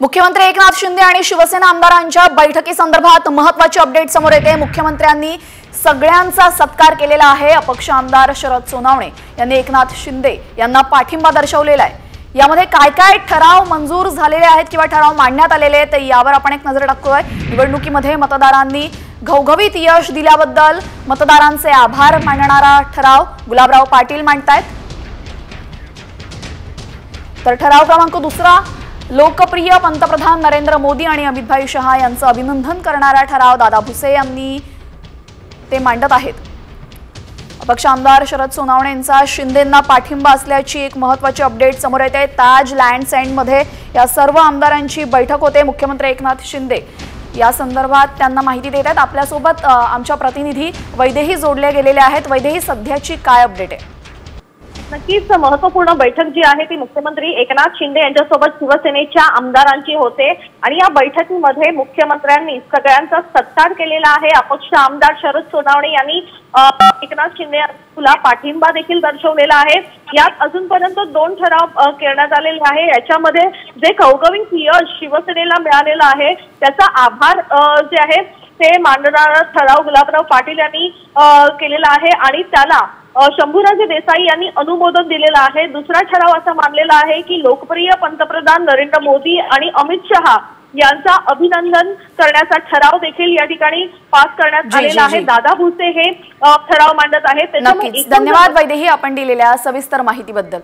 मुख्यमंत्री एकनाथ शिंदे आणि शिवसेना आमदारांच्या बैठकीसंदर्भात महत्त्वाची अपडेट समोर येते। मुख्यमंत्र्यांनी सगळ्यांचा सत्कार केलेला आहे। अपक्ष आमदार शरद सोनावणे यांनी एकनाथ शिंदे यांना पाठिंबा दर्शवलेला आहे। यामध्ये काय काय ठराव मंजूर झालेले आहेत किंवा ठराव मांडण्यात आलेले आहेत यावर आपण एक नजर टाकतोय। निवडणुकीमध्ये मतदारांनी घवघवीत यश दिल्याबद्दल मतदारांचे आभार मानणारा ठराव गुलाबराव पाटील मांडतायत। तर ठराव क्रमांक दुसरा, लोकप्रिय पंतप्रधान नरेंद्र मोदी आणि अमित शहा यांचं अभिनंदन करणारा ठराव दादा भुसे यांनी ते मांडत आहेत। अपक्ष आमदार शरद सोनावणे यांचा शिंदेंना पाठिंबा असल्याची एक महत्त्वाची अपडेट समोर येते। ताज लँड्स एंडमध्ये या सर्व आमदारांची बैठक होते। मुख्यमंत्री एकनाथ शिंदे या संदर्भात त्यांना माहिती देत आहेत। आपल्यासोबत आमच्या प्रतिनिधी वैदेही जोडले गेलेले आहेत। वैदेही, सध्याची काय अपडेट आहे? नक्कीच महत्त्वपूर्ण बैठक जी आहे ती मुख्यमंत्री एकनाथ शिंदे यांच्यासोबत शिवसेनेच्या आमदारांची होते आणि या बैठकीमध्ये मुख्यमंत्र्यांनी सगळ्यांचा सत्कार केलेला आहे। अपक्ष आमदार शरद सोनावणे यांनी एकनाथ शिंदे यांना पाठिंबा देखील दर्शवलेला आहे। यात अजूनपर्यंत 2 ठराव करण्यात आलेले आहे। याच्यामध्ये जे घवघवीत यश शिवसेनेला मिळालेलं आहे त्याचा आभार जे आहे ते मांडणारा ठराव गुलाबराव पाटील यांनी केलेला आहे आणि त्याला शंभूराजे देसाई यांनी अनुमोदन दिलेलं आहे। दुसरा ठराव असा मानलेला आहे की लोकप्रिय पंतप्रधान नरेंद्र मोदी आणि अमित शहा यांचा अभिनंदन करण्याचा ठराव देखील या ठिकाणी पास करण्यात आलेला आहे। दादा भुसे हे ठराव मांडत आहेत। धन्यवाद वैदेही, आपण दिलेल्या सविस्तर माहितीबद्दल।